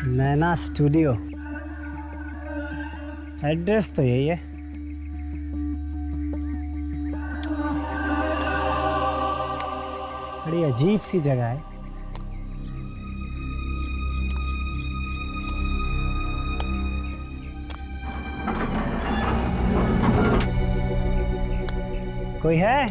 नैना studio, address तो यही है। बड़ी अजीब सी जगह है। कोई है?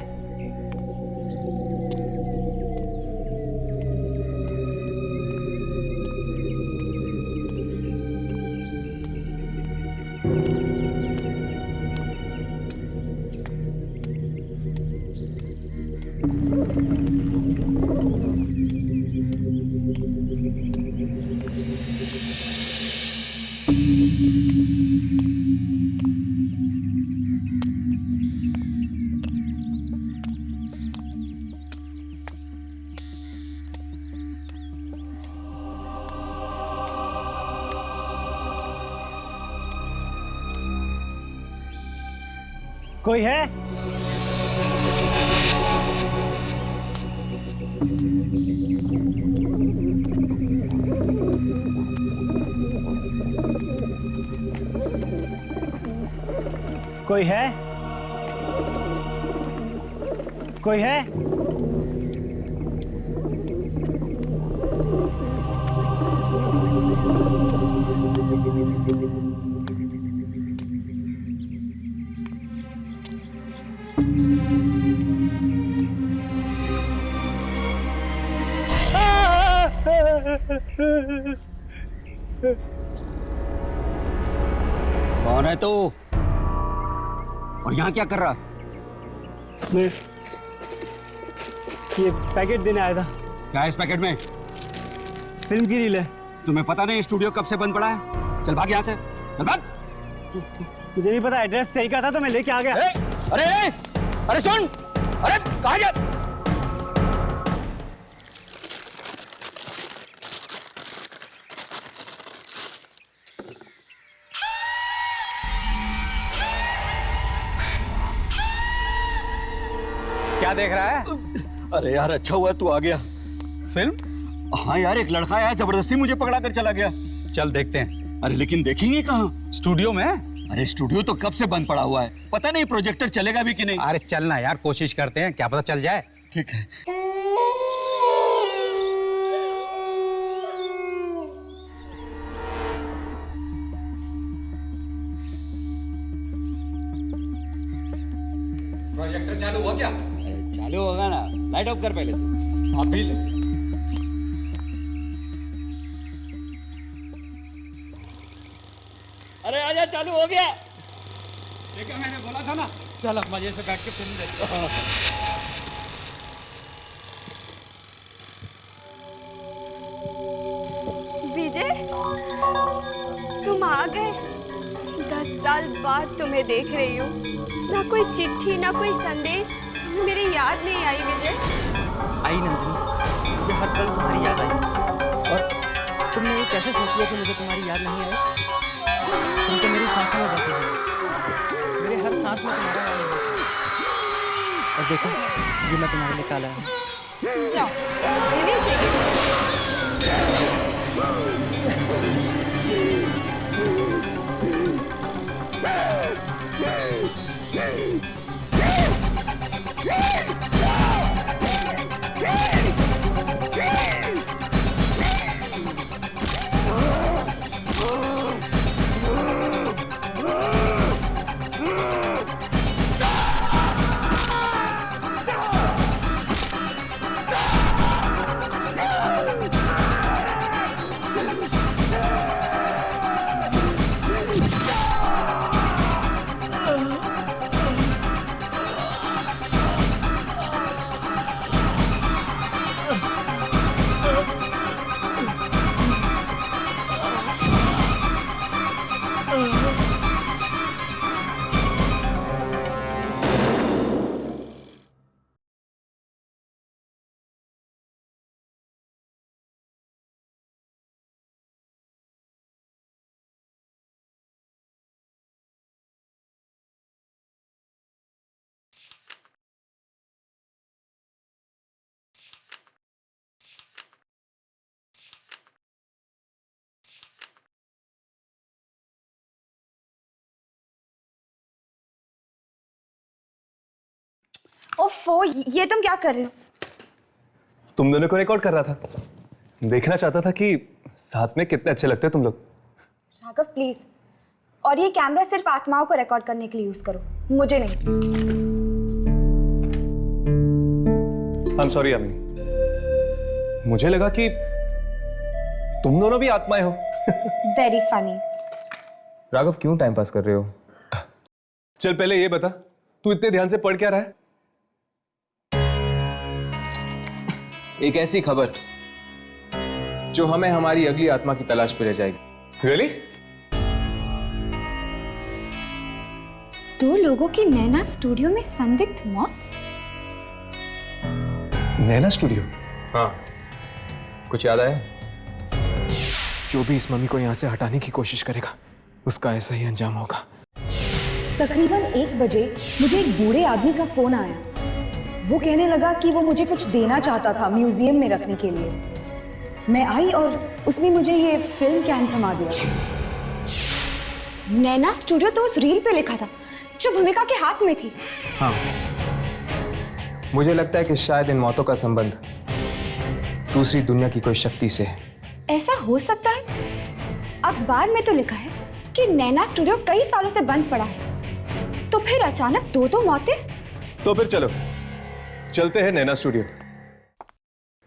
कोई है? कोई है? कोई है? कौन है तू? और यहाँ क्या कर रहा? मैं ये पैकेट देने आया था। क्या है इस पैकेट में? फिल्म की रील है। तुम्हें पता नहीं स्टूडियो कब से बंद पड़ा है? चल भाग यहाँ से, चल भाग। मुझे नहीं पता, एड्रेस सही कहा था तो मैं लेके आ गया। अरे अरे सुन, अरे कहाँ जा? क्या देख रहा है? अरे यार अच्छा हुआ तू आ गया। फिल्म? हाँ यार, एक लड़का आया जबरदस्ती मुझे पकड़ा कर चला गया। चल देखते हैं। अरे लेकिन देखेंगे कहाँ? स्टूडियो में। अरे स्टूडियो तो कब से बंद पड़ा हुआ है, पता नहीं प्रोजेक्टर चलेगा भी कि नहीं। अरे चलना यार, कोशिश करते हैं, क्या पता चल जाए। ठीक है। प्रोजेक्टर चालू हुआ क्या? चालू होगा ना, लाइट ऑफ कर पहले तू। अभी ले। अरे आजा, चालू हो गया। देखा, मैंने बोला था ना। चल अब मजे से बैठ के फिल्म देखते हैं। विजय, तुम आ गए। 10 साल बाद तुम्हें देख रही हूँ। ना कोई चिट्ठी, ना कोई संदेश, मेरी याद नहीं आई विजय। आई नंदिनी, मुझे हर पल तुम्हारी याद आई। और तुमने ये कैसे सोच लिया कि मुझे तुम्हारी याद नहीं आई? तुम तो मेरी सांसों में बसे हो, मेरे हर सांस में तुम्हारा नाम है। और देखो, ये मैं तुम्हारे लिए काला है। जाओ, मुझे नहीं चाहिए। ओफो, ये तुम क्या कर रहे हो? तुम दोनों को रिकॉर्ड कर रहा था। देखना चाहता था कि साथ में कितने अच्छे लगते हो तुम लोग। राघव प्लीज, और ये कैमरा सिर्फ आत्माओं को रिकॉर्ड करने के लिए यूज करो, मुझे नहीं। आई एम सॉरी यामिनी, मुझे लगा कि तुम दोनों भी आत्माएं हो। Very funny. राघव क्यों टाइम पास कर रहे हो? चल पहले ये बता, तू इतने ध्यान से पढ़ क्या रहा है? एक ऐसी खबर जो हमें हमारी अगली आत्मा की तलाश पे ले जाएगी। रियली? दो लोगों की नैना स्टूडियो में संदिग्ध मौत। नैना स्टूडियो? हाँ, कुछ याद आया? जो भी इस मम्मी को यहाँ से हटाने की कोशिश करेगा उसका ऐसा ही अंजाम होगा। तकरीबन 1 बजे मुझे एक बूढ़े आदमी का फोन आया। वो कहने लगा कि वो मुझे कुछ देना चाहता था म्यूजियम में रखने के लिए। मैं आई और उसने मुझे ये फिल्म कैन थमा दिया। नैना स्टूडियो तो उस रील पे लिखा था जो भूमिका के हाथ में थी। हाँ, मुझे लगता है कि शायद इन मौतों का संबंध दूसरी दुनिया की कोई शक्ति से है। ऐसा हो सकता है। अखबार में तो लिखा है कि नैना स्टूडियो कई सालों से बंद पड़ा है, तो फिर अचानक दो मौतें। तो फिर चलो चलते हैं नैना स्टूडियो।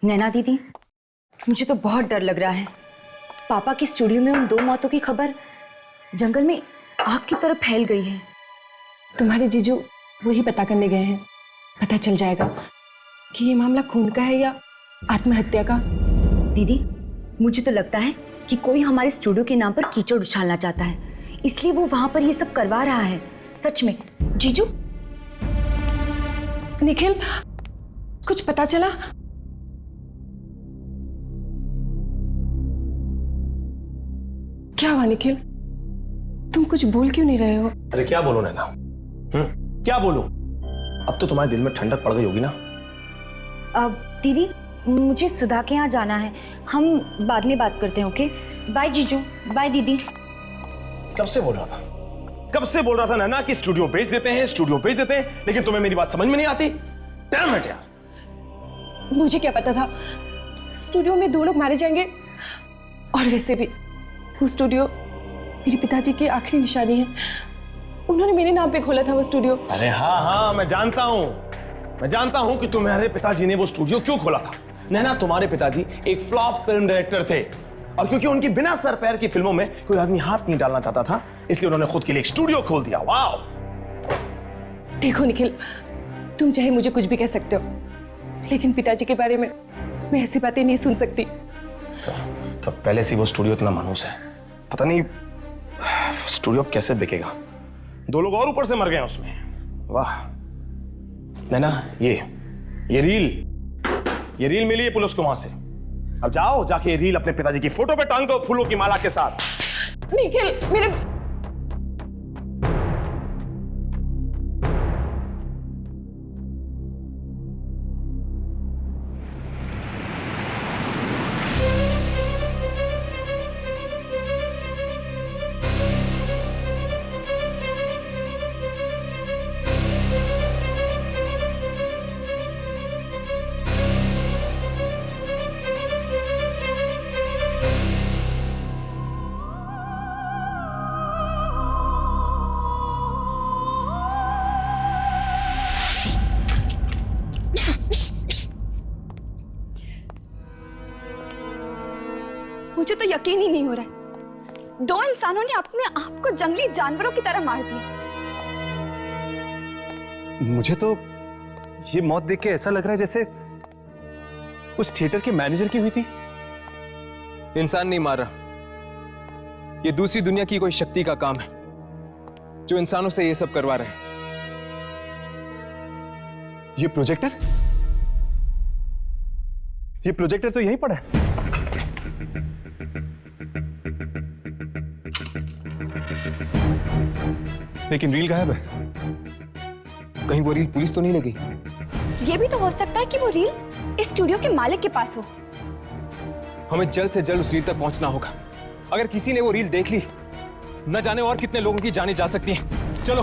नैना दीदी, मुझे तो बहुत डर लग रहा है। पापा की स्टूडियो में उन 2 मौतों की खबर जंगल में आग की तरह फैल गई है। तुम्हारे जीजू वही पता करने गए हैं। पता चल जाएगा कि ये मामला खून का है या आत्महत्या का। दीदी, मुझे तो लगता है कि कोई हमारे स्टूडियो के नाम पर कीचड़ उछालना चाहता है, इसलिए वो वहां पर ये सब करवा रहा है। सच में। जीजू, निखिल, कुछ पता चला? क्या हुआ निखिल? तुम कुछ बोल क्यों नहीं रहे हो? अरे क्या बोलूं नैना? क्या बोलूं? अब तो तुम्हारे दिल में ठंडक पड़ गई होगी ना? अब दीदी, मुझे सुधा के यहाँ जाना है। हम बाद में बात करते हैं, ओके? बाय जीजू, बाय दीदी। कब से बोल रहा था? कब से बोल रहा था नैना कि स्टूडियो बेच देते हैं, स्टूडियो बेच देते हैं, लेकिन तुम्हें मेरी बात समझ में नहीं आती। डैम इट यार। मुझे क्या पता था स्टूडियो में 2 लोग मारे जाएंगे। और वैसे भी वो स्टूडियो मेरे पिताजी की आखिरी निशानी है। उन्होंने मेरे नाम पे खोला था वो स्टूडियो। अरे हाँ, मैं जानता हूं कि तुम्हारे पिताजी ने वो स्टूडियो क्यों खोला था। नैना, तुम्हारे पिताजी एक फ्लॉप फिल्म डायरेक्टर थे, और क्योंकि उनकी बिना सर पैर की फिल्मों में कोई आदमी हाथ नहीं डालना चाहता था, इसलिए उन्होंने खुद के लिए एक स्टूडियो खोल दिया। वाह! देखो निखिल, तुम चाहे मुझे कुछ भी कह सकते हो, लेकिन पिताजी के बारे में मैं ऐसी बातें नहीं सुन सकती। तो पहले से वो स्टूडियो इतना मानूस है, पता नहीं स्टूडियो कैसे बिकेगा। 2 लोग और ऊपर से मर गए हैं उसमें। वाह नैना, ये रील मिली है पुलिस को वहां से। अब जाओ, जाके ये रील अपने पिताजी की फोटो पे टांग दो फूलों की माला के साथ। निखिल, मेरे मुझे तो यकीन ही नहीं हो रहा है। 2 इंसानों ने अपने आप को जंगली जानवरों की तरह मार दिया। मुझे तो ये मौत देख के ऐसा लग रहा है जैसे उस थिएटर के मैनेजर की हुई थी। इंसान नहीं मार रहा, ये दूसरी दुनिया की कोई शक्ति का काम है जो इंसानों से ये सब करवा रहे हैं। ये प्रोजेक्टर तो यहीं पड़ा है। लेकिन रील गायब है। कहीं वो रील पुलिस तो नहीं लगी? ये भी तो हो सकता है कि वो रील इस स्टूडियो के मालिक के पास हो। हमें जल्द से जल्द उस रील तक पहुंचना होगा। अगर किसी ने वो रील देख ली, न जाने और कितने लोगों की जानें जा सकती हैं। चलो।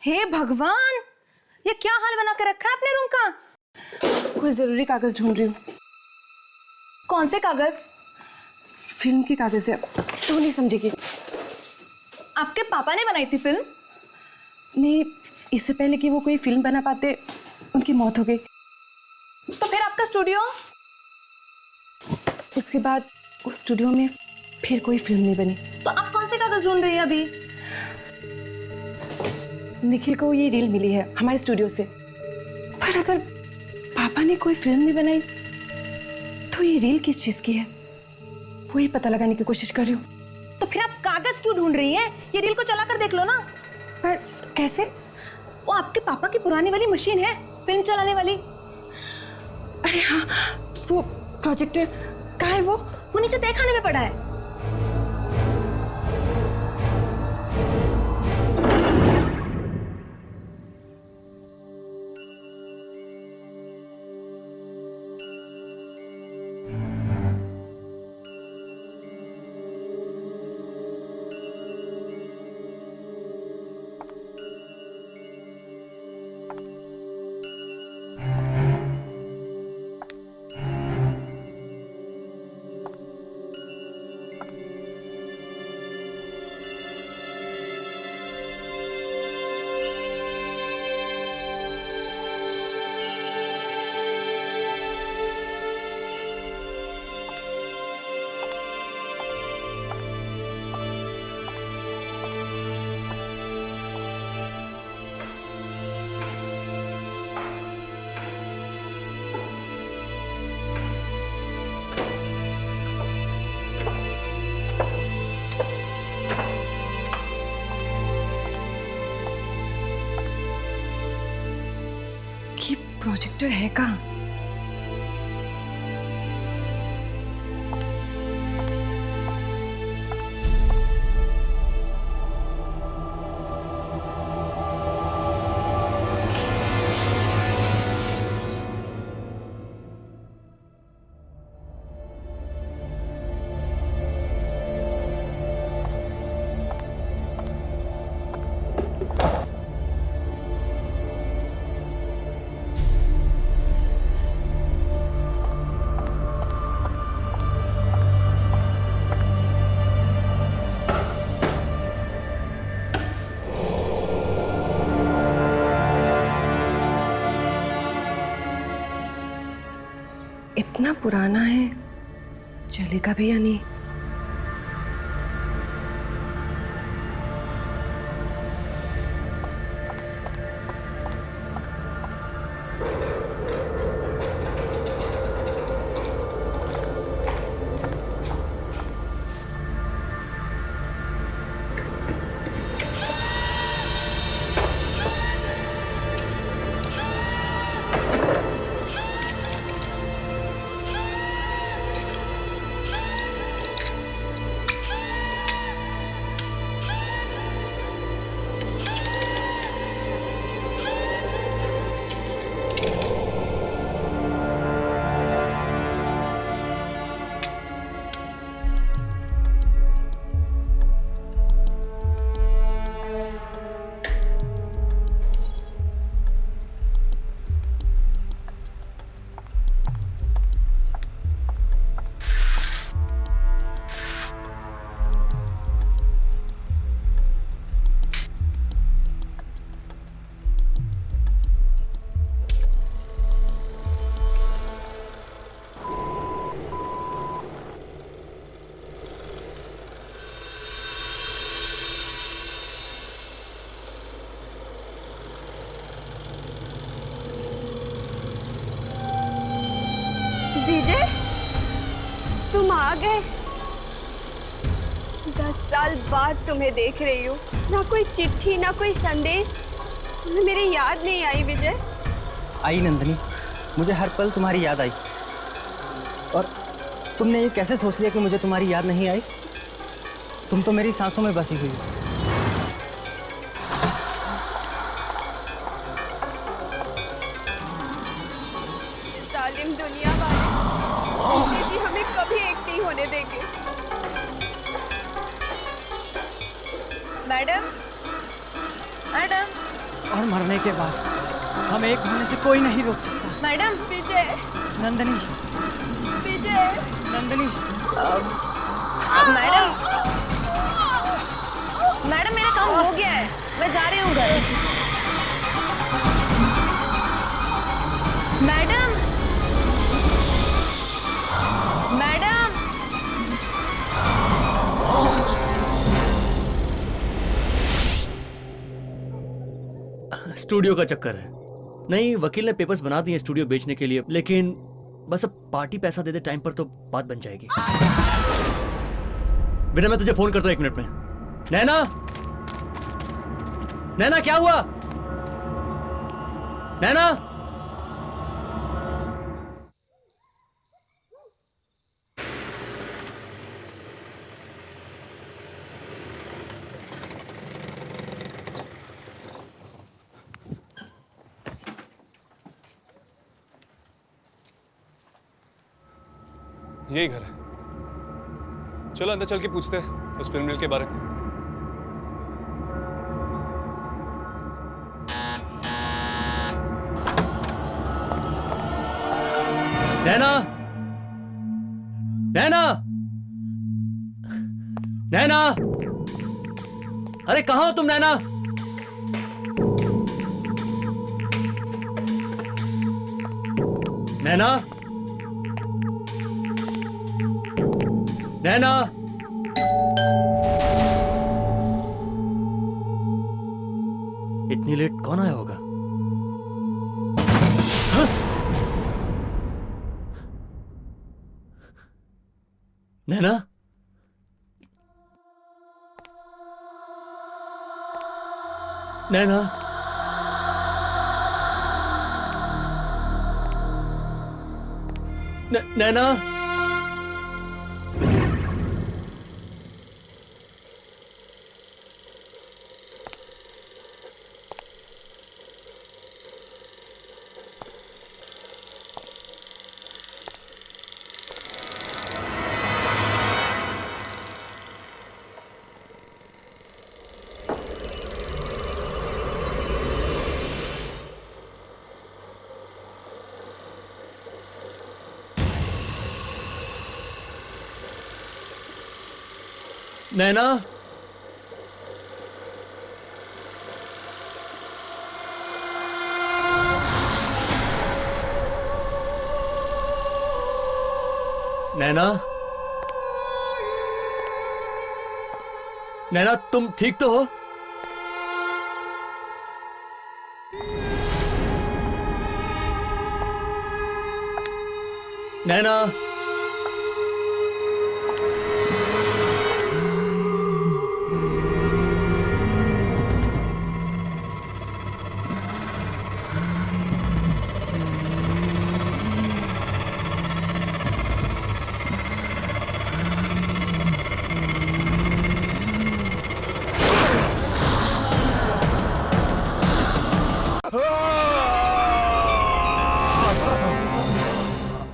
हे भगवान, ये क्या हाल बना के रखा है अपने रूम का? कोई जरूरी कागज ढूंढ रही हूँ। कौन से कागज? फिल्म की कागज है, तू नहीं समझेगी। आपके पापा ने बनाई थी फिल्म? नहीं, इससे पहले कि वो कोई फिल्म बना पाते उनकी मौत हो गई। तो फिर आपका स्टूडियो? उसके बाद उस स्टूडियो में फिर कोई फिल्म नहीं बनी। तो आप कौन से कागज ढूंढ रही हैं अभी? निखिल को ये रील मिली है हमारे स्टूडियो से, पर अगर पापा ने कोई फिल्म नहीं बनाई तो ये रील किस चीज की है, वही पता लगाने की कोशिश कर रही हूँ। तो फिर आप कागज क्यों ढूंढ रही हैं? ये रील को चला कर देख लो ना। पर कैसे? वो आपके पापा की पुरानी वाली मशीन है फिल्म चलाने वाली। अरे हाँ, वो प्रोजेक्टर कहाँ है? वो नीचे तहखाने में पड़ा है। ये प्रोजेक्टर है कहाँ? इतना पुराना है, चलेगा भी या नहीं? विजय, तुम आ गए। 10 साल बाद तुम्हें देख रही हूँ। ना कोई चिट्ठी, ना कोई संदेश, तुम्हें मेरी याद नहीं आई विजय? आई नंदिनी, मुझे हर पल तुम्हारी याद आई। और तुमने ये कैसे सोच लिया कि मुझे तुम्हारी याद नहीं आई? तुम तो मेरी सांसों में बसी हुई हो। जालिम दुनिया वाले जी हमें कभी एक नहीं होने देंगे। मैडम, मैडम, और मरने के बाद हम एक होने से कोई नहीं रोक सकता। मैडम विजय, नंदिनी, विजय, नंदिनी, मैडम, मैडम मेरा काम हो गया है, मैं जा रही हूँ घर। मैडम, मैडम, स्टूडियो का चक्कर है। नहीं, वकील ने पेपर्स बना दिए स्टूडियो बेचने के लिए, लेकिन बस अब पार्टी पैसा दे दे टाइम पर तो बात बन जाएगी। विनय, मैं तुझे फोन करता हूँ 1 मिनट में। नैना, नैना क्या हुआ? नैना, यही घर है। चलो अंदर चल के पूछते हैं उस फिल्म मिल के बारे में। नैना, नैना, नैना, अरे कहाँ हो तुम नैना? नैना, नैना, इतनी लेट कौन आया होगा? हाँ? नैना, नैना, नैना, नैना, नैना, नैना, तुम ठीक तो हो? नैना,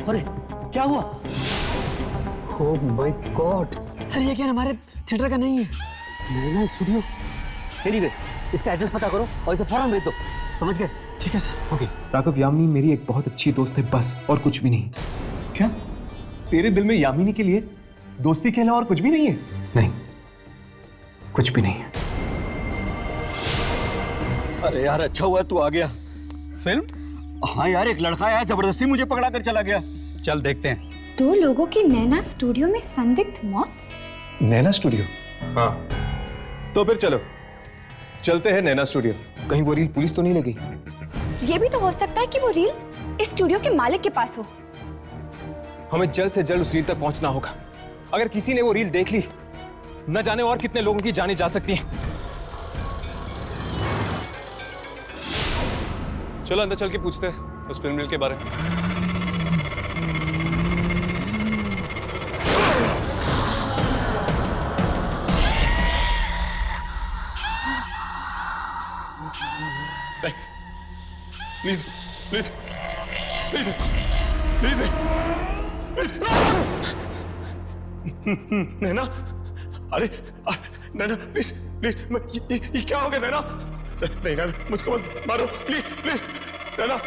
अरे क्या हुआ? ओह माय गॉड, सर ये क्या हमारे थिएटर का नहीं है? नैना स्टूडियो। एनीवे, इसका एड्रेस पता करो और इसे फौरन भेज दो। समझ गए? ठीक है सर। ओके। राघव, यामिनी मेरी एक बहुत अच्छी दोस्त है, बस, और कुछ भी नहीं। क्या तेरे दिल में यामिनी के लिए दोस्ती के अलावा और कुछ भी नहीं है? नहीं, कुछ भी नहीं है। अरे यार, अच्छा हुआ तू आ गया। फिल्म? हाँ यार, एक लड़का आया, जबरदस्ती मुझे पकड़ा कर चला गया। चल देखते हैं। 2 लोगों की नैना स्टूडियो में संदिग्ध मौत। नैना स्टूडियो? हाँ, तो फिर चलो चलते हैं नैना स्टूडियो। कहीं वो रील पुलिस तो नहीं लगी? ये भी तो हो सकता है कि वो रील इस स्टूडियो के मालिक के पास हो। हमें जल्द से जल्द उस रील तक पहुंचना होगा। अगर किसी ने वो रील देख ली, न जाने और कितने लोगों की जानें जा सकती हैं। चलो अंदर चल के पूछते हैं उस फिल्म मिल के बारे में। Please please please please please Naina, अरे नैना प्लीज प्लीज, ये क्या हो गया नैना? नहीं ना, मुझको मत मारो please please Naina,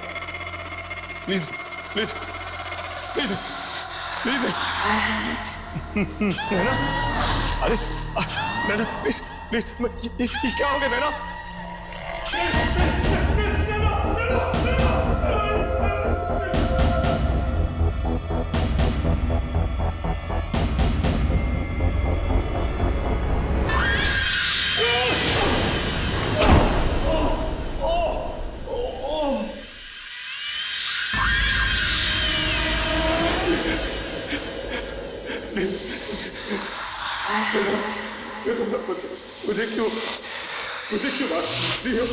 please please please please Naina, अरे नैना प्लीज प्लीज, ये क्या हो गया नैना? मुझे क्यों मार दिया?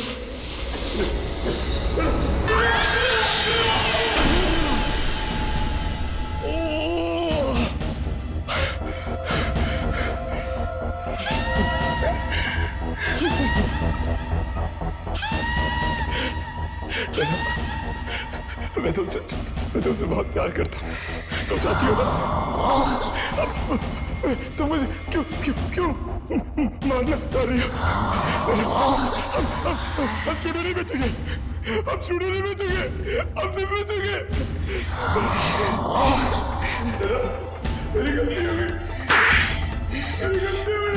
मैं तुमसे बहुत प्यार करता हूँ, तुम चाहती हो ना? तुम मुझे क्यों क्यों क्यों मारना चाह रही हो? हम स्टूडियो नहीं बेचेंगे, हम स्टूडियो नहीं बेचेंगे, हम नहीं बेचेंगे। मेरी गलती हो गई, मेरी गलती हो गई।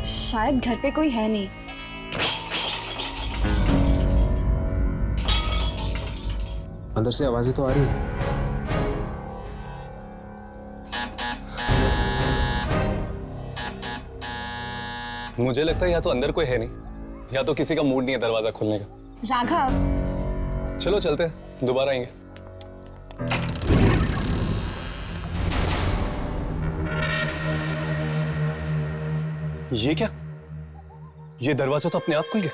शायद घर पे कोई है नहीं। अंदर से आवाजें तो आ रही है। मुझे लगता है या तो अंदर कोई है नहीं, या तो किसी का मूड नहीं है दरवाजा खोलने का। राघव, चलो चलते हैं, दोबारा आएंगे। ये क्या? ये दरवाजा तो अपने आप खुल गया।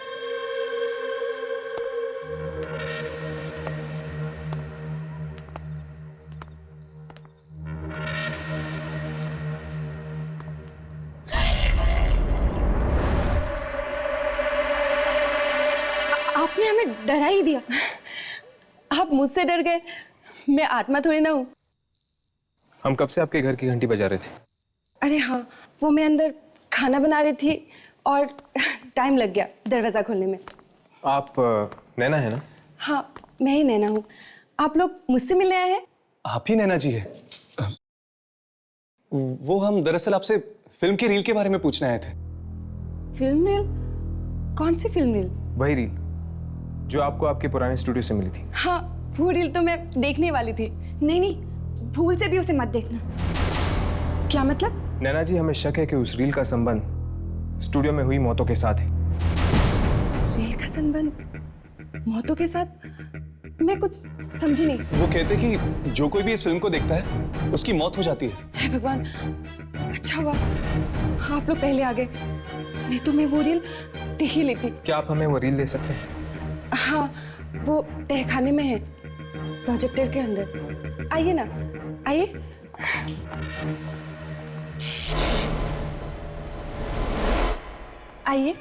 आपने हमें डरा ही दिया। आप मुझसे डर गए, मैं आत्मा थोड़ी ना हूँ। हम कब से आपके घर की घंटी बजा रहे थे। अरे हाँ, वो मैं अंदर खाना बना रही थी और टाइम लग गया दरवाजा खोलने में। आप नैना है ना? हाँ, मैं ही नैना हूँ। आप लोग मुझसे मिलने आए हैं? आप ही नैना जी है? वो हम दरअसल आपसे फिल्म की रील के बारे में पूछने आए थे। Film reel? कौन सी फिल्म रील? वही रील जो आपको आपके पुराने स्टूडियो से मिली थी। हाँ, वो रील तो मैं देखने वाली थी। नहीं नहीं, भूल से भी उसे मत देखना। क्या मतलब? नैना जी, हमें शक है कि उस रील का संबंध स्टूडियो में हुई मौतों के साथ है। रील का संबंध मौतों के साथ? मैं कुछ समझी नहीं। वो कहते कि जो कोई भी इस फिल्म को देखता है उसकी मौत हो जाती है। हे भगवान, अच्छा हुआ आप लोग पहले आ गए, नहीं तो मैं वो रील देख ही लेती। क्या आप हमें वो रील दे सकते हैं? हाँ, वो तहखाने में है, प्रोजेक्टर के अंदर। आइए ना, आइए। आइए।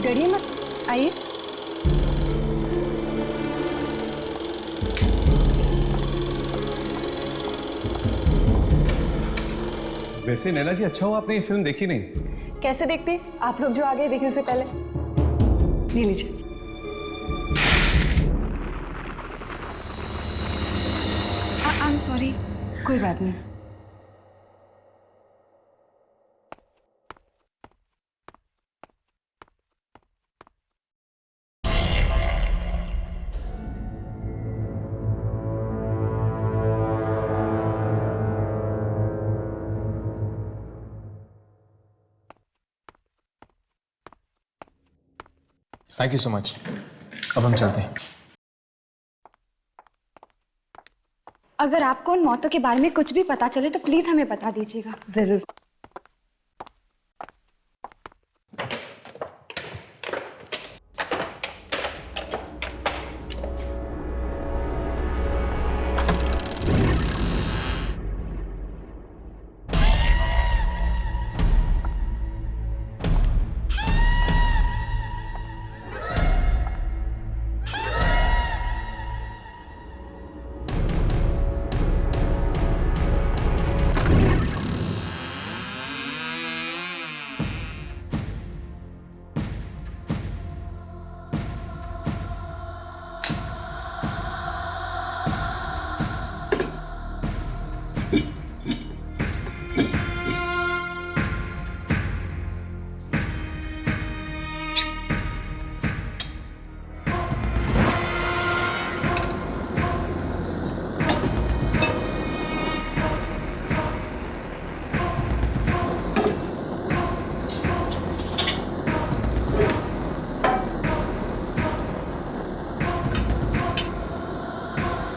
डरिए मत, आइए। वैसे नैना जी, अच्छा हुआ आपने ये फिल्म देखी नहीं। कैसे देखते आप लोग जो आ गए देखने से पहले। ले लीजिए। I am sorry. कोई बात नहीं। Thank you so much. अब हम चलते हैं। अगर आपको उन मौतों के बारे में कुछ भी पता चले तो प्लीज हमें बता दीजिएगा। जरूर।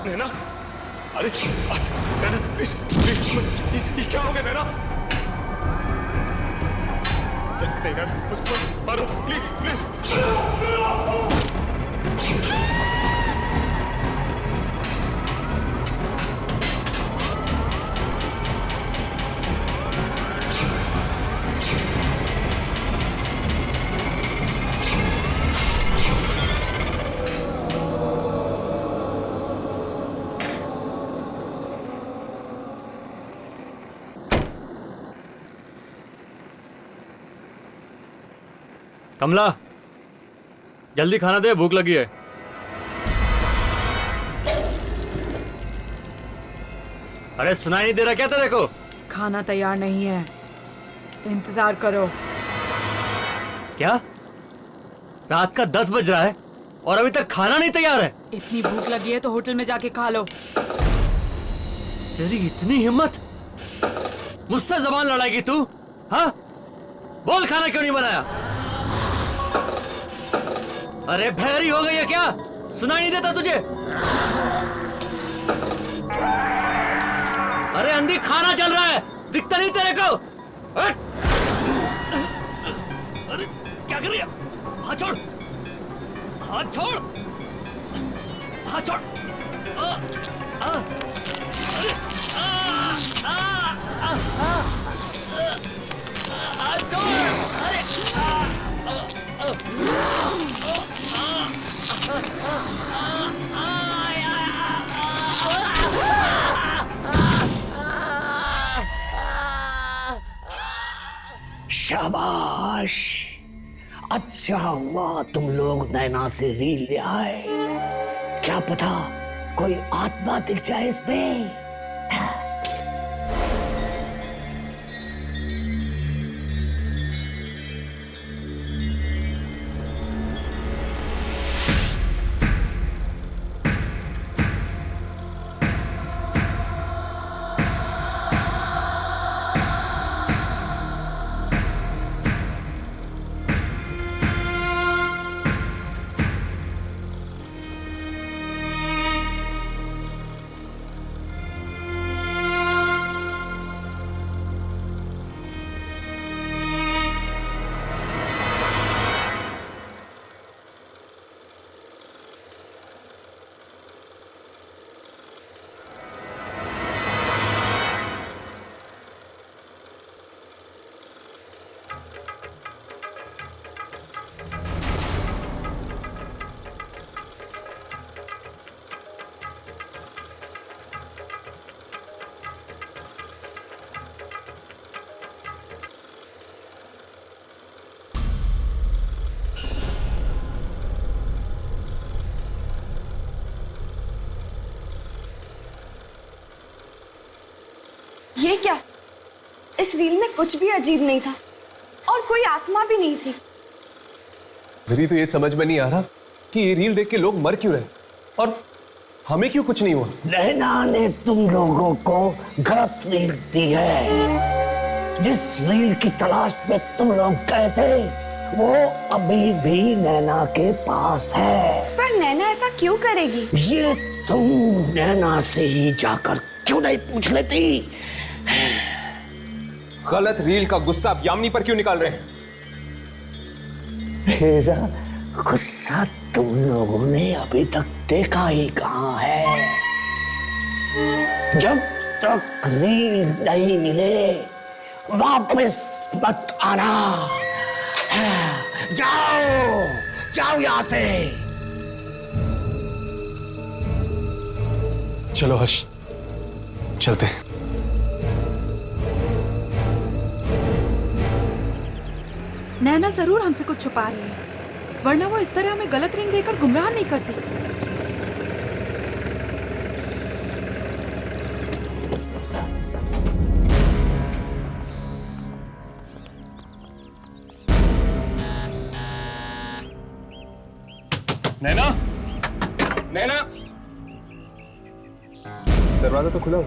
नैना, अरे नैना प्लीज प्लीज, ये क्या हो गया नैना? नैना मुझको मारो प्लीज प्लीज। कमला, जल्दी खाना दे, भूख लगी है। अरे सुनाई नहीं दे रहा क्या तेरे को? खाना तैयार नहीं है, इंतजार करो। क्या? रात का 10 बज रहा है और अभी तक खाना नहीं तैयार है? इतनी भूख लगी है तो होटल में जाके खा लो। तेरी इतनी हिम्मत, मुझसे जबान लड़ाएगी तू? हाँ, बोल खाना क्यों नहीं बनाया? अरे भैरी हो गई है क्या? सुनाई नहीं देता तुझे? अरे अंधी, खाना चल रहा है, दिखता नहीं तेरे को? अरे क्या कर रही है? हाथ छोड़, हाथ छोड़, हाथ छोड़। हाथ छोड़। अरे शाबाश, अच्छा हुआ तुम लोग नैना से रील ले आए। क्या पता कोई आत्मा दिख जाए इसमें। ये क्या? इस रील में कुछ भी अजीब नहीं था और कोई आत्मा भी नहीं थी। मेरी तो ये समझ में नहीं आ रहा कि ये रील देख के लोग मर क्यों रहे और हमें क्यों कुछ नहीं हुआ। नैना ने तुम लोगों को गलत रील दी है। जिस रील की तलाश में तुम लोग गए थे वो अभी भी नैना के पास है। पर नैना ऐसा क्यों करेगी? ये तुम नैना से ही जाकर क्यों नहीं पूछ लेती? गलत रील का गुस्सा आप यामिनी पर क्यों निकाल रहे हैं? मेरा गुस्सा तुम लोगों ने अभी तक देखा ही कहाँ है। जब तक रील नहीं मिले वापस मत आना। जाओ जाओ यहाँ से। चलो हर्ष, चलते हैं। नैना जरूर हमसे कुछ छुपा रही है, वरना वो इस तरह हमें गलत रिंग देकर गुमराह नहीं करती। नैना, नैना, दरवाजा तो खुला हो।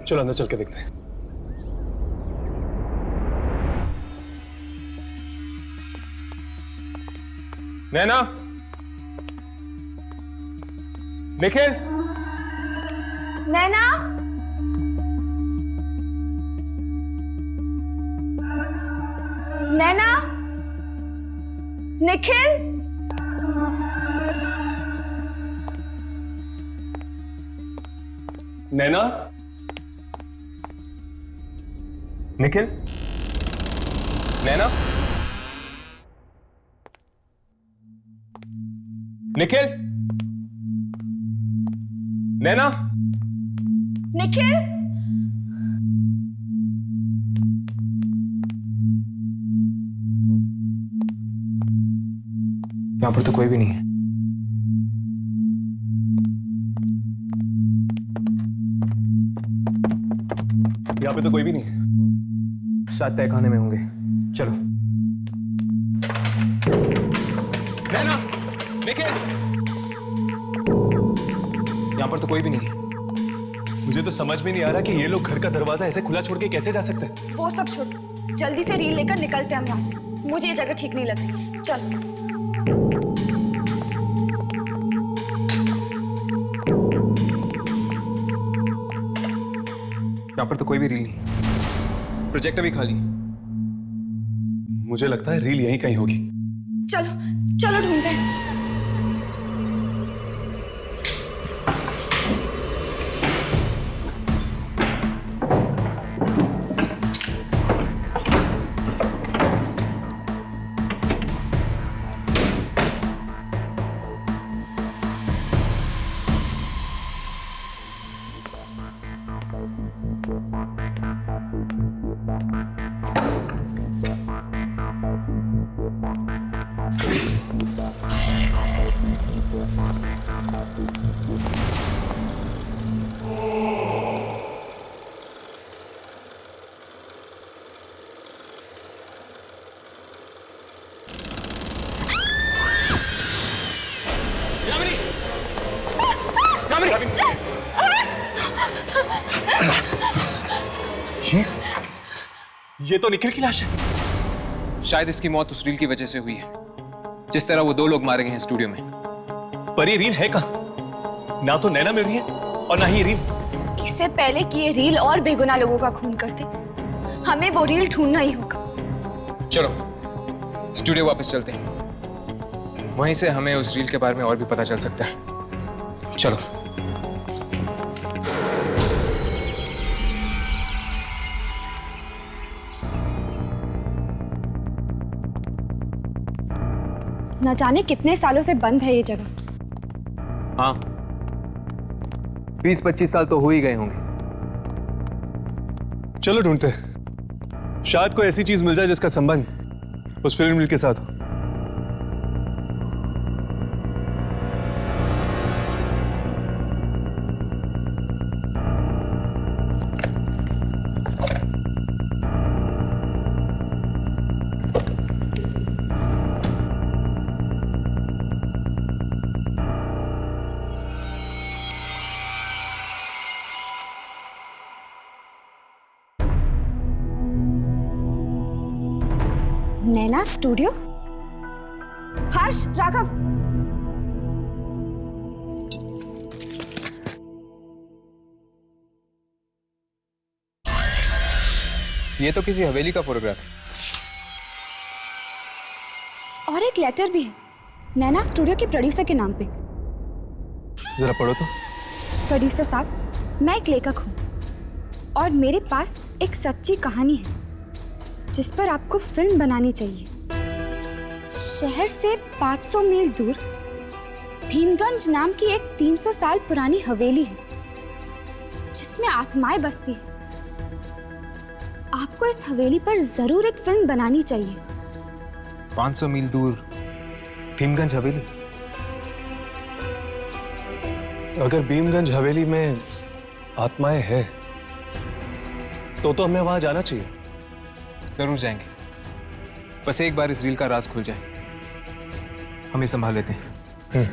चलो अंदर चल के देखते हैं। नैना, निखिल, नैना, नैना, निखिल, नैना, निखिल, नैना, निखिल, नैना, निखिल, यहां पर तो कोई भी नहीं है। यहाँ पे तो कोई भी नहीं है। शायद तहखाने में होंगे। चलो। नैना, निखिल, यहां पर तो कोई भी नहीं है। मुझे तो समझ में नहीं आ रहा कि ये लोग घर का दरवाजा ऐसे खुला छोड़ के कैसे जा सकते हैं। वो सब छोड़, जल्दी से रील लेकर निकलते हैं हम यहाँ से। मुझे ये जगह ठीक नहीं लग रही। चल। यहां पर तो कोई भी रील नहीं, प्रोजेक्टर भी खाली। मुझे लगता है रील यहीं कहीं होगी। चलो चलो ढूंढते हैं। ये तो निखिल की लाश है। शायद इसकी मौत उस रील की वजह से हुई है, जिस तरह वो 2 लोग मारे गए हैं स्टूडियो में। पर ये रील है कहाँ? ना तो नैना मिल रही है और ना ही ये रील। इससे पहले कि ये रील और बेगुनाह लोगों का खून करते, हमें वो रील ढूंढना ही होगा। चलो स्टूडियो वापस चलते हैं, वहीं से हमें उस रील के बारे में और भी पता चल सकता है। चलो। न जाने कितने सालों से बंद है ये जगह। हाँ, 20-25 साल तो हो ही गए होंगे। चलो ढूंढते हैं, शायद कोई ऐसी चीज मिल जाए जिसका संबंध उस फिल्म रील के साथ हो। नैना स्टूडियो? हर्ष, राघव, ये तो किसी हवेली का फोटोग्राफ है। और एक लेटर भी है नैना स्टूडियो के प्रोड्यूसर के नाम पे। जरा पढ़ो तो। प्रोड्यूसर साहब, मैं एक लेखक हूँ और मेरे पास एक सच्ची कहानी है जिस पर आपको फिल्म बनानी चाहिए। शहर से 500 मील दूर भीमगंज नाम की एक 300 साल पुरानी हवेली है जिसमें आत्माएं बसती हैं। आपको इस हवेली पर जरूर एक फिल्म बनानी चाहिए। 500 मील दूर भीमगंज हवेली? अगर भीमगंज हवेली में आत्माएं हैं तो हमें वहां जाना चाहिए। जरूर जाएंगे, बस एक बार इस रील का राज खुल जाए, हम ये संभाल लेते हैं।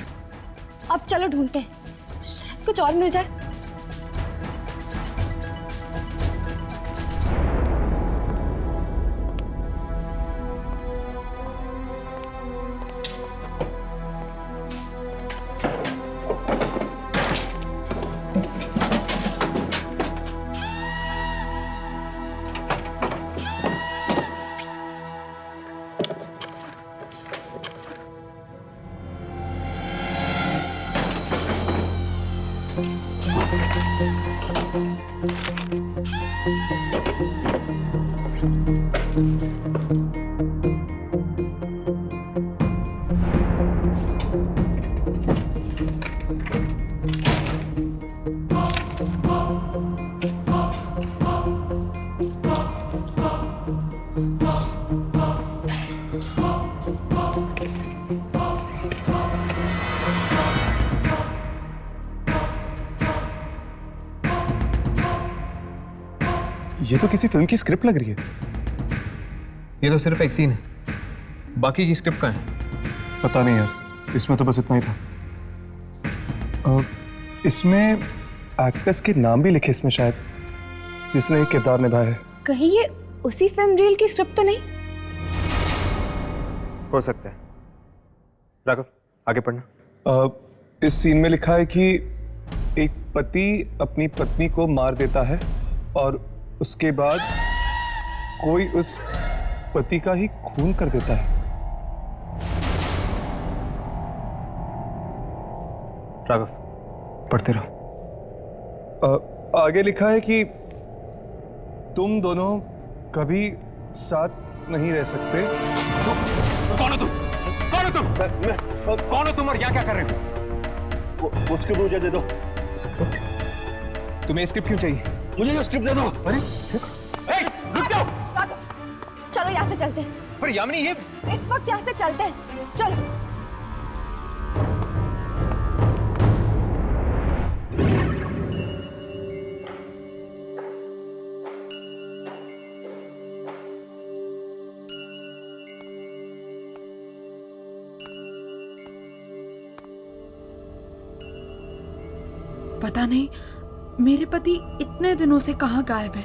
अब चलो ढूंढते हैं, शायद कुछ और मिल जाए। ये तो किसी फिल्म की स्क्रिप्ट लग रही है। ये तो सिर्फ एक सीन है, बाकी की स्क्रिप्ट कहाँ है? पता नहीं यार, इसमें तो बस इतना ही था। इसमें एक्टर्स के नाम भी लिखे इसमें शायद, जिसने एक किरदार निभाया है। कहीं ये उसी फिल्म रील की स्क्रिप्ट तो नहीं? हो सकता है। राघव, आगे पढ़ना। इस सीन में लिखा है कि एक पति अपनी पत्नी को मार देता है और उसके बाद कोई उस पति का ही खून कर देता है। राघव, पढ़ते रहो। आगे लिखा है कि तुम दोनों कभी साथ नहीं रह सकते। कौन हो तुम? कौन हो तुम? कौन हो तुम और यहाँ क्या कर रहे हो? वो स्क्रिप्ट मुझे दे दो। तुम्हें स्क्रिप्ट क्यों चाहिए? मुझे ये स्क्रिप्ट दे दो। अरे स्क्रिप्ट? रुक जाओ। चलो यहाँ से चलते हैं। पर यामिनी, ये इस वक्त यहाँ से चलते हैं, चलो। पता नहीं मेरे पति इतने दिनों से कहाँ गायब है।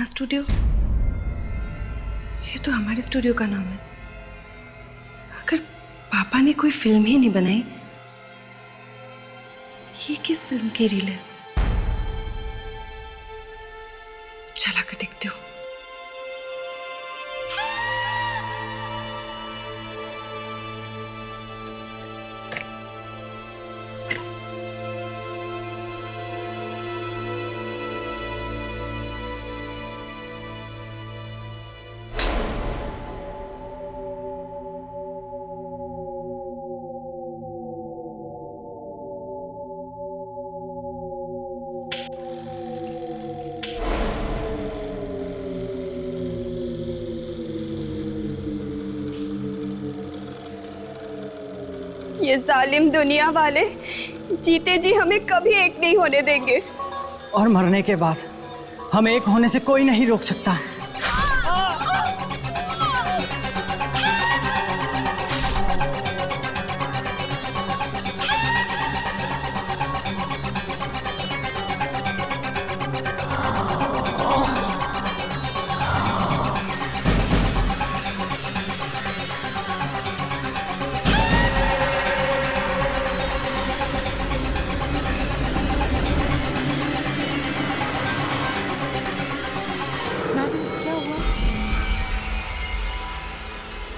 नैना स्टूडियो, ये तो हमारे स्टूडियो का नाम है। अगर पापा ने कोई फिल्म ही नहीं बनाई, ये किस फिल्म की रील है? चला कर देखती हूँ। ये जालिम दुनिया वाले जीते जी हमें कभी एक नहीं होने देंगे। और मरने के बाद हम एक होने से कोई नहीं रोक सकता।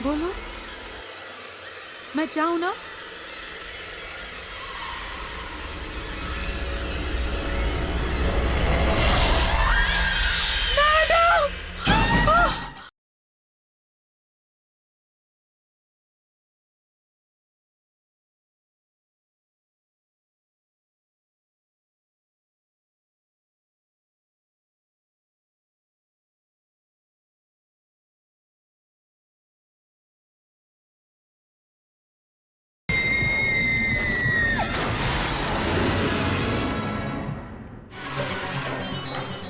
बोलो, मैं जाऊं ना?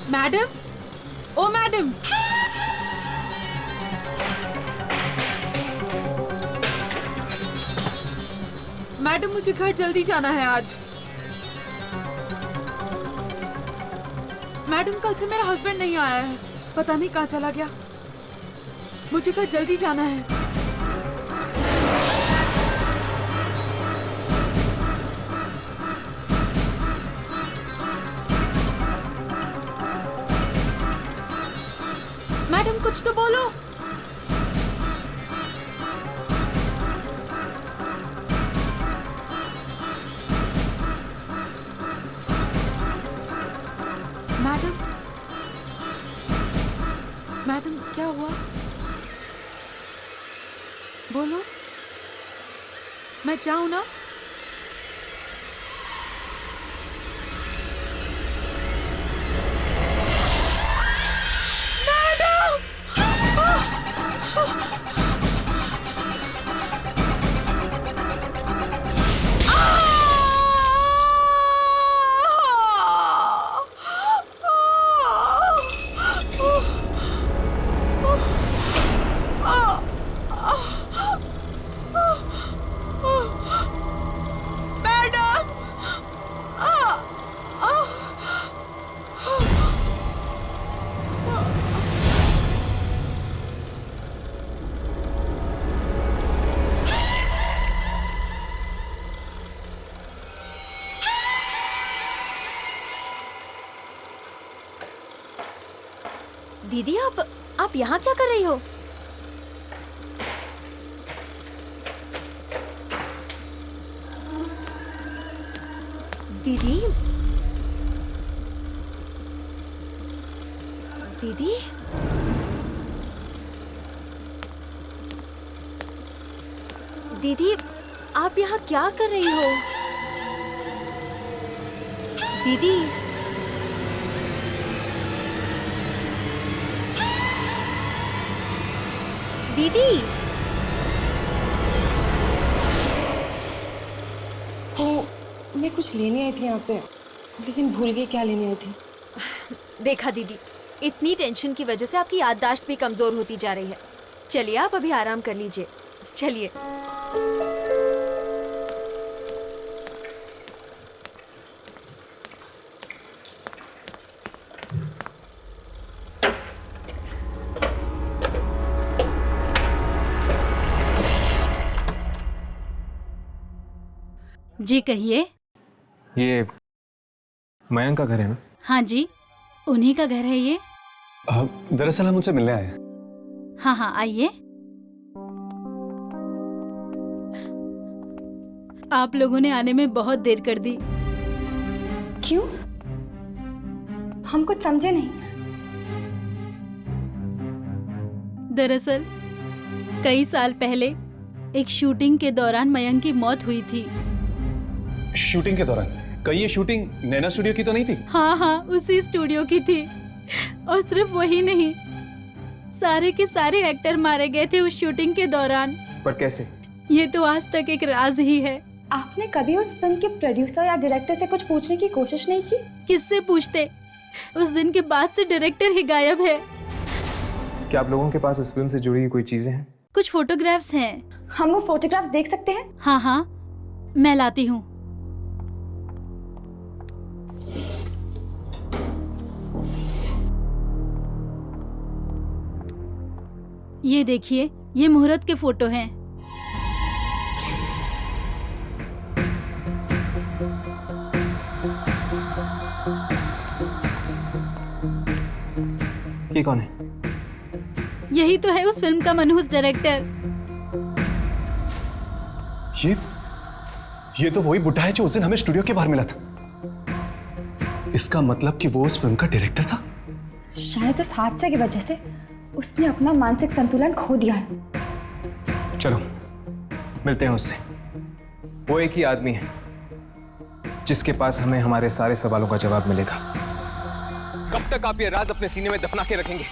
मैडम, ओ मैडम, मैडम मुझे घर जल्दी जाना है आज। मैडम कल से मेरा हस्बैंड नहीं आया है, पता नहीं कहाँ चला गया। मुझे घर जल्दी जाना है। मैडम कुछ तो बोलो। मैडम, मैडम क्या हुआ? बोलो, मैं जाऊं ना? दीदी आप यहाँ क्या कर रही हो? दीदी, दीदी, दीदी आप यहाँ क्या कर रही हो? दीदी, दीदी, मैं कुछ लेने आई थी यहाँ पे, लेकिन भूल गई क्या लेने आई थी। देखा दीदी, इतनी टेंशन की वजह से आपकी याददाश्त भी कमजोर होती जा रही है। चलिए आप अभी आराम कर लीजिए, चलिए। जी कहिए। ये मयंक का घर है ना? हाँ जी, उन्हीं का घर है ये। दरअसल हम उनसे मिलने आए हैं। हाँ हाँ आइए। आप लोगों ने आने में बहुत देर कर दी। क्यों? हम कुछ समझे नहीं। दरअसल कई साल पहले एक शूटिंग के दौरान मयंक की मौत हुई थी। शूटिंग के दौरान? कहीं ये शूटिंग नैना स्टूडियो की तो नहीं थी? हाँ हाँ उसी स्टूडियो की थी। और सिर्फ वही नहीं, सारे के सारे एक्टर मारे गए थे उस शूटिंग के दौरान। पर कैसे? ये तो आज तक एक राज ही है। आपने कभी उस फिल्म के प्रोड्यूसर या डायरेक्टर से कुछ पूछने की कोशिश नहीं की? किससे पूछते? उस दिन के बाद से डायरेक्टर ही गायब है। क्या आप लोगों के पास इस फिल्म से जुड़ी हुई कोई चीजें हैं? कुछ फोटोग्राफ्स हैं। हम वो फोटोग्राफ्स देख सकते हैं? हाँ हाँ मैं लाती हूँ। ये देखिए, ये मुहूर्त के फोटो हैं। ये कौन है? यही तो है उस फिल्म का मनहूस डायरेक्टर। ये तो वही बुड्ढा है जो उस दिन हमें स्टूडियो के बाहर मिला था। इसका मतलब कि वो उस फिल्म का डायरेक्टर था। शायद उस हादसे की वजह से उसने अपना मानसिक संतुलन खो दिया है। चलो मिलते हैं उससे। वो एक ही आदमी है जिसके पास हमें हमारे सारे सवालों का जवाब मिलेगा। कब तक आप ये राज अपने सीने में दफना के रखेंगे?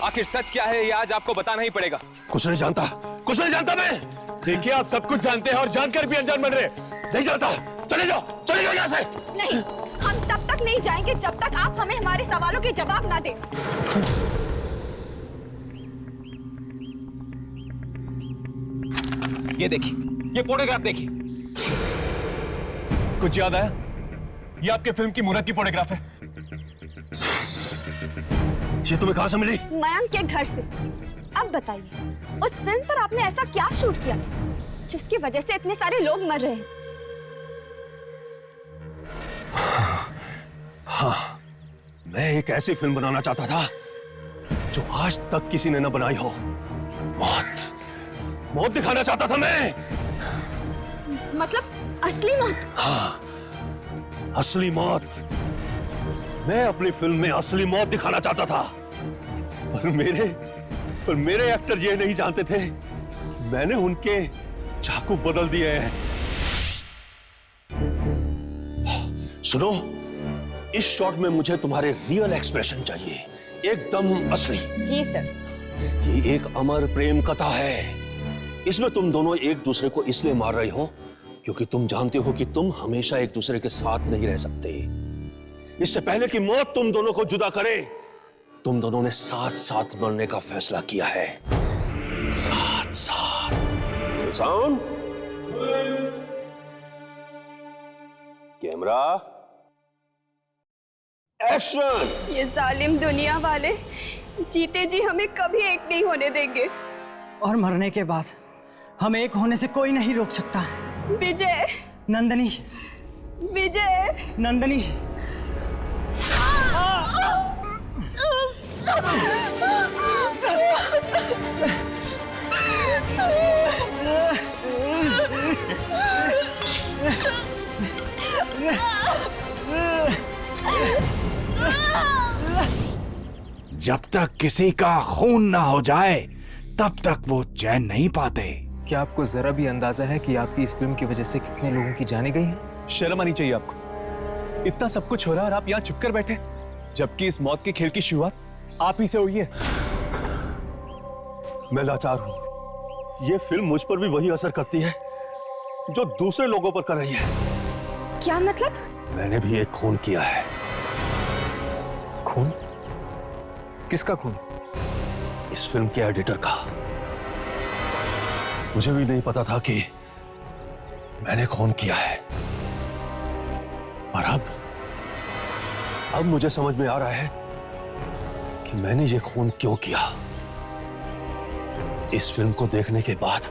आखिर सच क्या है ये आज आपको बताना ही पड़ेगा। कुछ नहीं जानता, कुछ नहीं जानता मैं। देखिए आप सब कुछ जानते हैं और जानकर भी अनजान बन रहे। नहीं जानता, चले जाओ, चले जाओ यहाँ से। नहीं, हम तब तक नहीं जाएंगे जब तक आप हमें हमारे सवालों के जवाब ना दें। ये देखिए, ये फोटोग्राफ देखिए। कुछ याद आया? ये आपके फिल्म की मुहूर्त की फोटोग्राफ है। ये तुम्हें कहां से मिली? मयंक के घर से। अब बताइए, उस फिल्म पर आपने ऐसा क्या शूट किया था जिसकी वजह से इतने सारे लोग मर रहे हैं? हाँ, मैं एक ऐसी फिल्म बनाना चाहता था जो आज तक किसी ने न बनाई हो। मौत, मौत दिखाना चाहता था मैं। मतलब असली मौत? हाँ, असली मौत। मैं अपनी फिल्म में असली मौत दिखाना चाहता था, पर मेरे एक्टर ये नहीं जानते थे मैंने उनके चाकू बदल दिए हैं। सुनो, इस शॉट में मुझे तुम्हारे रियल एक्सप्रेशन चाहिए, एकदम असली। जी सर। ये एक अमर प्रेम कथा है। इसमें तुम दोनों एक दूसरे को इसलिए मार रहे हो क्योंकि तुम जानते हो कि तुम हमेशा एक दूसरे के साथ नहीं रह सकते। इससे पहले कि मौत तुम दोनों को जुदा करे, तुम दोनों ने साथ साथ मरने का फैसला किया है। साथ साथ। Sound, camera, action. ये जालिम दुनिया वाले जीते जी हमें कभी एक नहीं होने देंगे। और मरने के बाद हम एक होने से कोई नहीं रोक सकता। विजय, नंदनी, विजय, नंदनी। जब तक किसी का खून ना हो जाए तब तक वो चैन नहीं पाते। क्या आपको जरा भी अंदाजा है कि आपकी इस फिल्म की वजह से कितने लोगों की जानें गई हैं? शर्म आनी चाहिए आपको। इतना सब कुछ हो रहा है और आप यहाँ चुप कर बैठे, जबकि इस मौत के खेल की शुरुआत आप ही से हुई है। मैं लाचार हूं। ये फिल्म मुझ पर भी वही असर करती है जो दूसरे लोगों पर कर रही है। क्या मतलब? मैंने भी एक खून किया है। खून? किसका खून? इस फिल्म के एडिटर का। मुझे भी नहीं पता था कि मैंने खून किया है, और अब मुझे समझ में आ रहा है कि मैंने ये खून क्यों किया। इस फिल्म को देखने के बाद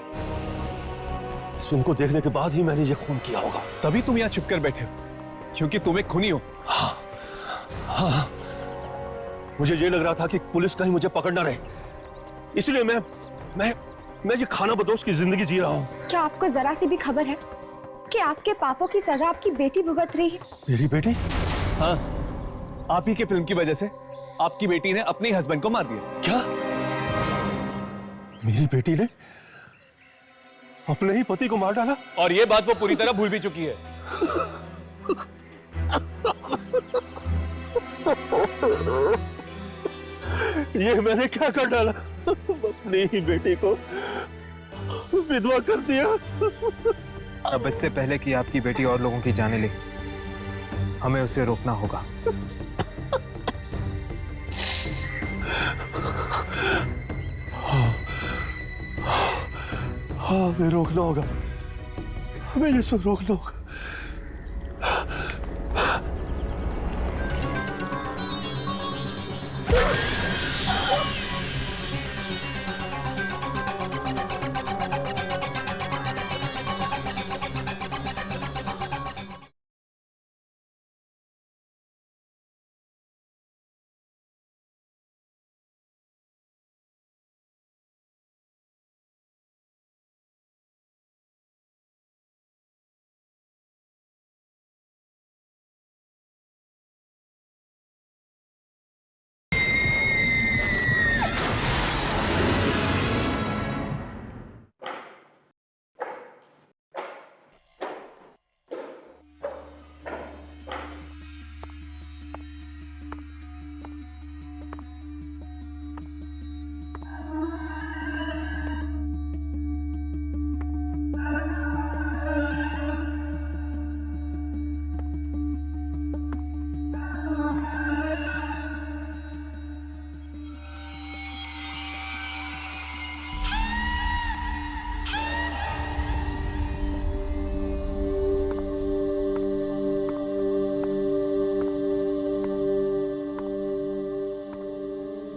इस फिल्म को देखने के बाद ही मैंने ये खून किया होगा। तभी तुम यहाँ छुप कर बैठे हो, क्योंकि तुम एक खूनी हो। हाँ, मुझे ये लग रहा था कि पुलिस कहीं मुझे पकड़ ना रहे, इसलिए मैं ये खाना बदोश की जिंदगी जी रहा हूँ। क्या आपको जरा सी भी खबर है कि आपके पापों की सजा आपकी बेटी भुगत रही है? मेरी बेटी? हाँ, आप ही के फिल्म की वजह से आपकी बेटी ने अपने हस्बैंड को मार दिया। क्या? मेरी बेटी ने अपने ही पति को मार डाला? और ये बात वो पूरी तरह भूल भी चुकी है। ये मैंने क्या कर डाला? अपनी ही बेटी को विधवा कर दिया। अब इससे पहले कि आपकी बेटी और लोगों की जाने ले, हमें उसे रोकना होगा। हाँ, हमें रोकना होगा, हमें ये सब रोकना होगा।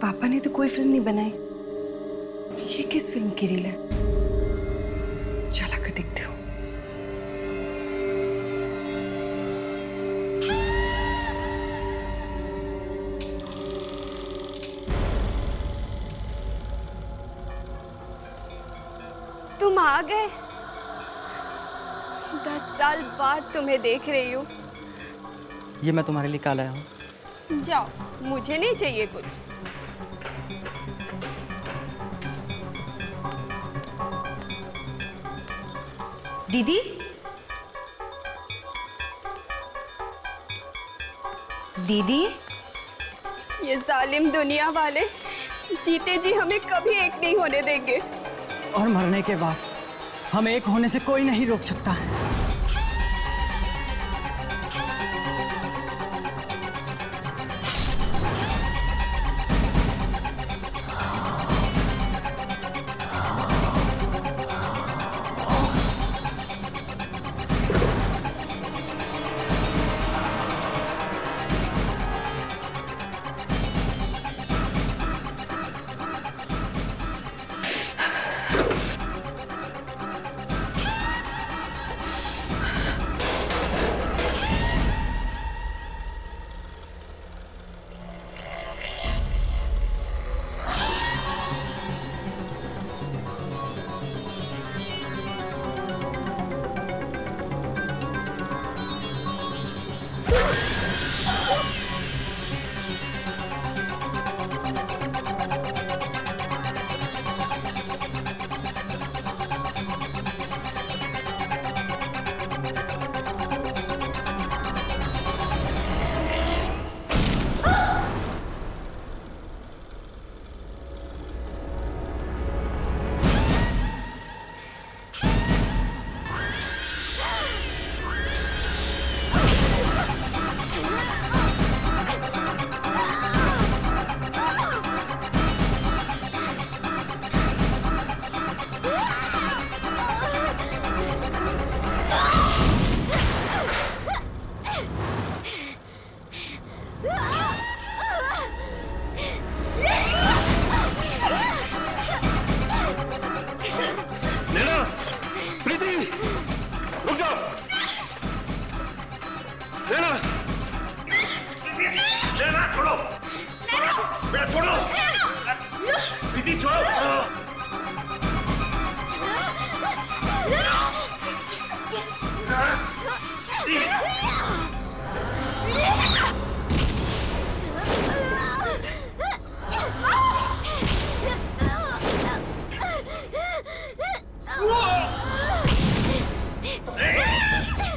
पापा ने तो कोई फिल्म नहीं बनाई, ये किस फिल्म की रील है? चला कर देखती हूँ। तुम आ गए। 10 साल बाद तुम्हें देख रही हूँ। ये मैं तुम्हारे लिए काल आया हूँ। जाओ, मुझे नहीं चाहिए कुछ। दीदी, दीदी, ये जालिम दुनिया वाले जीते जी हमें कभी एक नहीं होने देंगे। और मरने के बाद हमें एक होने से कोई नहीं रोक सकता है।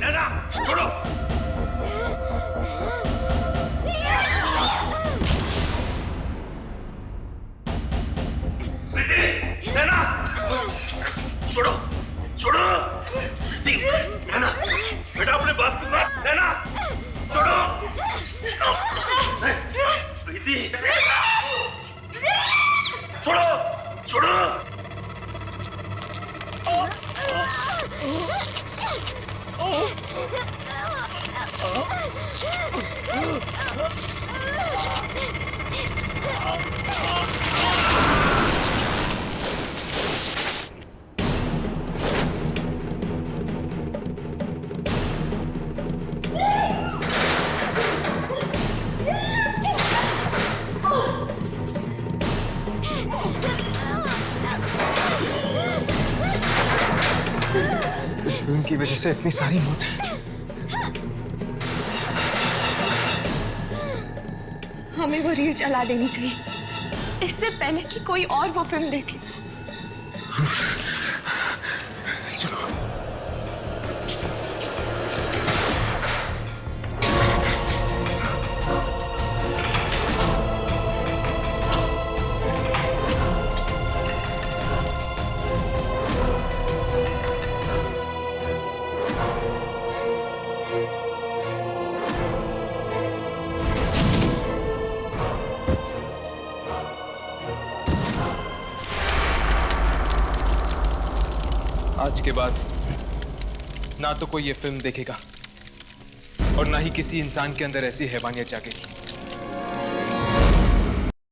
नैना छोड़ो। नैना छोड़ो छोड़ो। नैना बेटा अपने बाप की बात। नैना छोड़ो। प्रीति छोड़ो छोड़ो। इस फिल्म की वजह से इतनी सारी मौत। हमें वो रील चला देनी चाहिए इससे पहले कि कोई और वो फिल्म देख ले। चलो। आज के बाद ना तो कोई ये फिल्म देखेगा और ना ही किसी इंसान के अंदर ऐसी हैवानियत जागेगी।